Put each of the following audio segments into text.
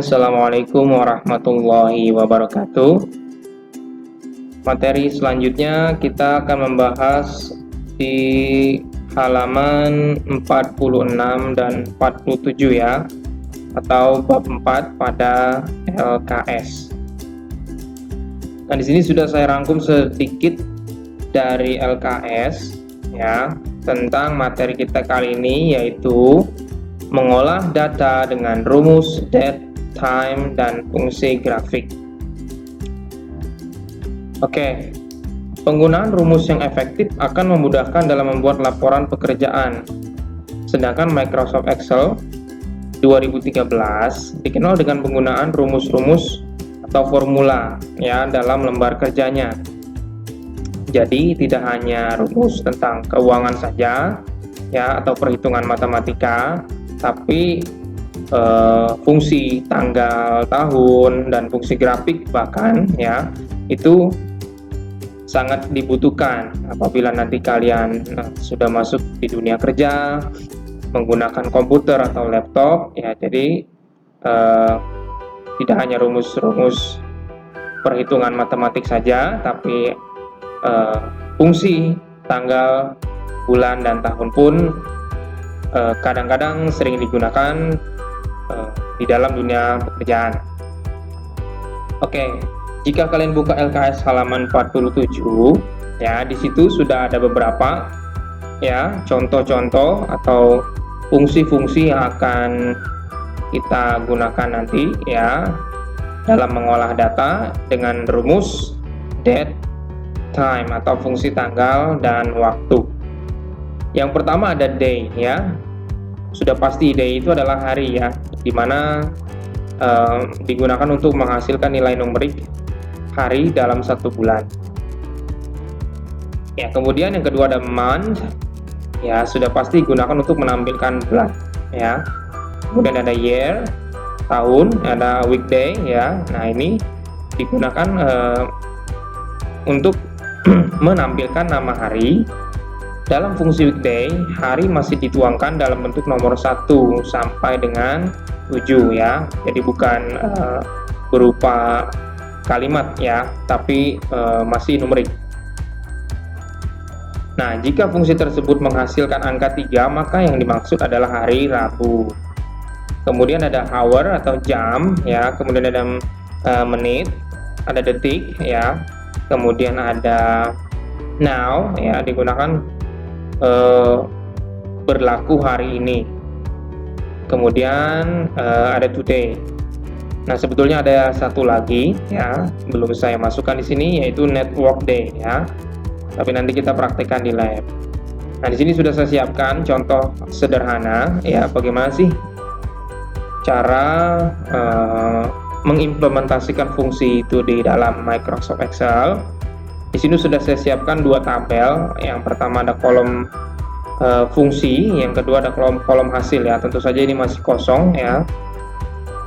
Assalamualaikum warahmatullahi wabarakatuh. Materi selanjutnya kita akan membahas di halaman 46 dan 47 ya, atau bab 4 pada LKS. Nah, di sini sudah saya rangkum sedikit dari LKS ya, tentang materi kita kali ini, yaitu mengolah data dengan rumus date, time, dan fungsi grafik. Oke, penggunaan rumus yang efektif akan memudahkan dalam membuat laporan pekerjaan. Sedangkan Microsoft Excel 2013 dikenal dengan penggunaan rumus-rumus atau formula ya dalam lembar kerjanya. Jadi tidak hanya rumus tentang keuangan saja ya atau perhitungan matematika, tapi fungsi tanggal, tahun, dan fungsi grafik bahkan ya itu sangat dibutuhkan apabila nanti kalian sudah masuk di dunia kerja menggunakan komputer atau laptop ya. Jadi tidak hanya rumus-rumus perhitungan matematik saja, tapi fungsi tanggal, bulan, dan tahun pun kadang-kadang sering digunakan di dalam dunia pekerjaan. Oke, jika kalian buka LKS halaman 47 ya, di situ sudah ada beberapa ya contoh-contoh atau fungsi-fungsi yang akan kita gunakan nanti ya dalam mengolah data dengan rumus date, time atau fungsi tanggal dan waktu. Yang pertama ada day ya. Sudah pasti day itu adalah hari ya, dimana digunakan untuk menghasilkan nilai numerik hari dalam satu bulan. Ya, kemudian yang kedua ada month ya, sudah pasti digunakan untuk menampilkan bulan ya. Kemudian ada year, tahun, ada weekday ya. Nah, ini digunakan untuk menampilkan nama hari. Dalam fungsi weekday, hari masih dituangkan dalam bentuk nomor 1 sampai dengan 7 ya. Jadi bukan berupa kalimat ya, tapi masih numerik. Nah, jika fungsi tersebut menghasilkan angka 3, maka yang dimaksud adalah hari Rabu. Kemudian ada hour atau jam ya, kemudian ada menit, ada detik ya. Kemudian ada now ya, digunakan berlaku hari ini. Kemudian ada today. Nah, sebetulnya ada satu lagi ya, belum saya masukkan di sini, yaitu network day ya. Tapi nanti kita praktekkan di lab. Nah, di sini sudah saya siapkan contoh sederhana ya, bagaimana sih cara mengimplementasikan fungsi itu di dalam Microsoft Excel. Di sini sudah saya siapkan dua tabel. Yang pertama ada kolom fungsi, yang kedua ada kolom hasil ya. Tentu saja ini masih kosong ya.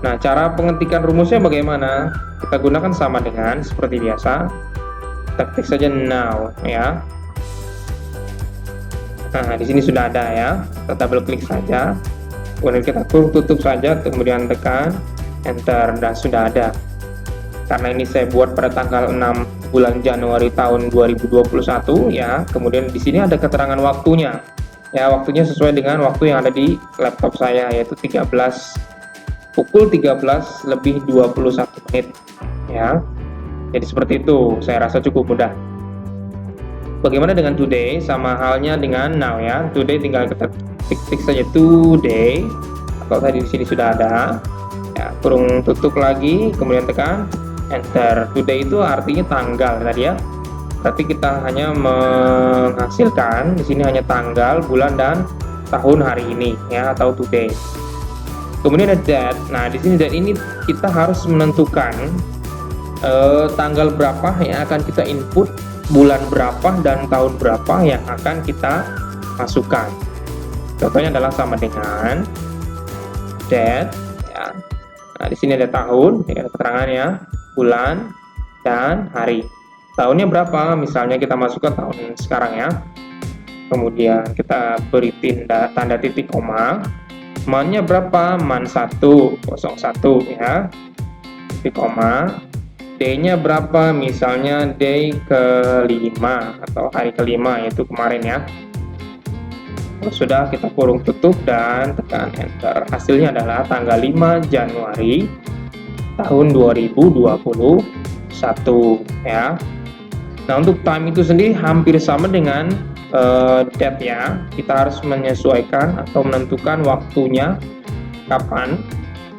Nah, cara pengetikan rumusnya bagaimana? Kita gunakan sama dengan seperti biasa. Kita ketik saja now ya. Nah, di sini sudah ada ya. Kita double klik saja. Kemudian kita tutup saja, kemudian tekan enter dan sudah ada. Karena ini saya buat pada tanggal 6 bulan Januari tahun 2021 ya. Kemudian di sini ada keterangan waktunya. Ya, waktunya sesuai dengan waktu yang ada di laptop saya, yaitu pukul 13:21 ya. Jadi seperti itu, saya rasa cukup mudah. Bagaimana dengan today? Sama halnya dengan now ya. Today tinggal kita klik saja today, atau tadi di sini sudah ada. Ya, kurung tutup lagi, kemudian tekan enter. Today itu artinya tanggal tadi ya. Berarti kita hanya menghasilkan di sini hanya tanggal, bulan, dan tahun hari ini ya, atau today. Kemudian ada date. Nah, di sini date ini kita harus menentukan tanggal berapa yang akan kita input, bulan berapa, dan tahun berapa yang akan kita masukkan. Contohnya adalah sama dengan date ya. Nah, di sini ada tahun ya, keterangannya, bulan, dan hari. Tahunnya berapa? Misalnya kita masukkan tahun sekarang ya. Kemudian kita beri tanda titik koma. Man-nya berapa? Man 1, 01 ya. Di koma. D-nya berapa? Misalnya day ke-5 atau hari ke-5, yaitu kemarin ya. Kalau sudah, kita kurung tutup dan tekan enter. Hasilnya adalah tanggal 5 Januari tahun 2021 ya. Nah, untuk time itu sendiri hampir sama dengan date ya. Kita harus menyesuaikan atau menentukan waktunya kapan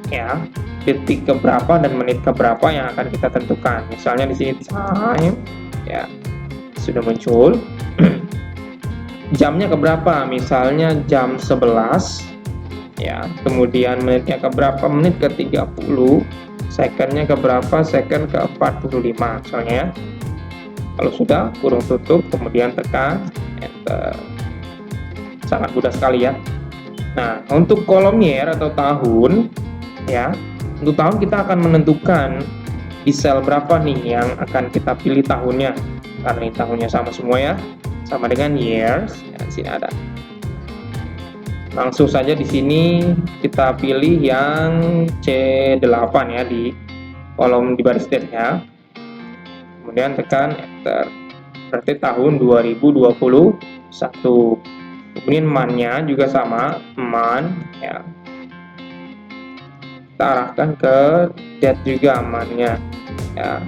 ya, detik keberapa dan menit keberapa yang akan kita tentukan. Misalnya di sini time ya sudah muncul. Jamnya keberapa? Misalnya jam 11 ya. Kemudian menitnya keberapa? Menit ke 30. Secondnya keberapa? Second ke 45 misalnya. Kalau sudah, kurung tutup, kemudian tekan enter. Sangat mudah sekali ya. Nah, untuk kolom year atau tahun ya, untuk tahun kita akan menentukan di sel berapa nih yang akan kita pilih tahunnya. Karena ini tahunnya sama semua ya, sama dengan years. Ya, di sini ada. Langsung saja di sini kita pilih yang C8 ya, di kolom di baris date ya. Kemudian tekan enter. Berarti tahun 2021. Kemudian man-nya juga sama, man ya. Kita arahkan ke date juga man-nya ya.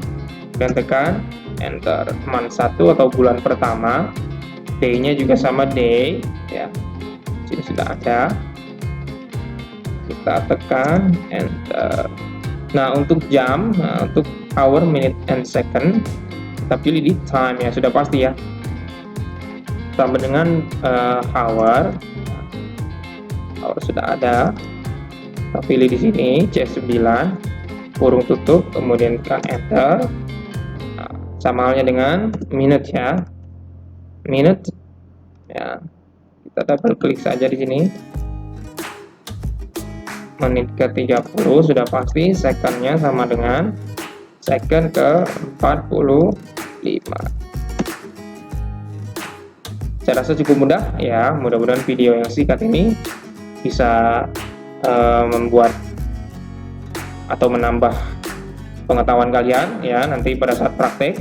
Dan tekan enter. Man 1 atau bulan pertama. Day-nya juga sama day ya. Sini sudah ada. Kita tekan enter. Nah, untuk jam, untuk hour, minute, and second, kita pilih di time ya, sudah pasti ya. Sama dengan hour. Hour sudah ada. Kita pilih di sini C9, kurung tutup, kemudian tekan enter. Nah, sama halnya dengan minute ya. Minute ya. Kita double klik saja di sini. Menit ke 30 sudah pasti, secondnya sama dengan second ke 45. Saya rasa cukup mudah ya. Mudah-mudahan video yang singkat ini bisa membuat atau menambah pengetahuan kalian ya nanti pada saat praktek.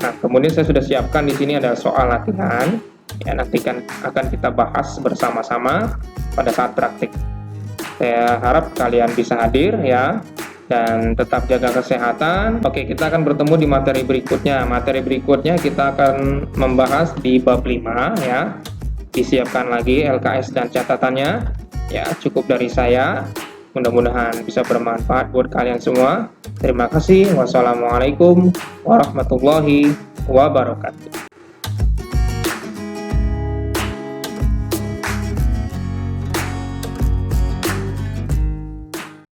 Nah, kemudian saya sudah siapkan di sini ada soal latihan ya, nanti akan kita bahas bersama-sama pada saat praktek. Saya harap kalian bisa hadir ya, dan tetap jaga kesehatan. Oke, kita akan bertemu di materi berikutnya. Materi berikutnya kita akan membahas di bab 5 ya. Disiapkan lagi LKS dan catatannya. Ya, cukup dari saya. Mudah-mudahan bisa bermanfaat buat kalian semua. Terima kasih. Wassalamualaikum warahmatullahi wabarakatuh.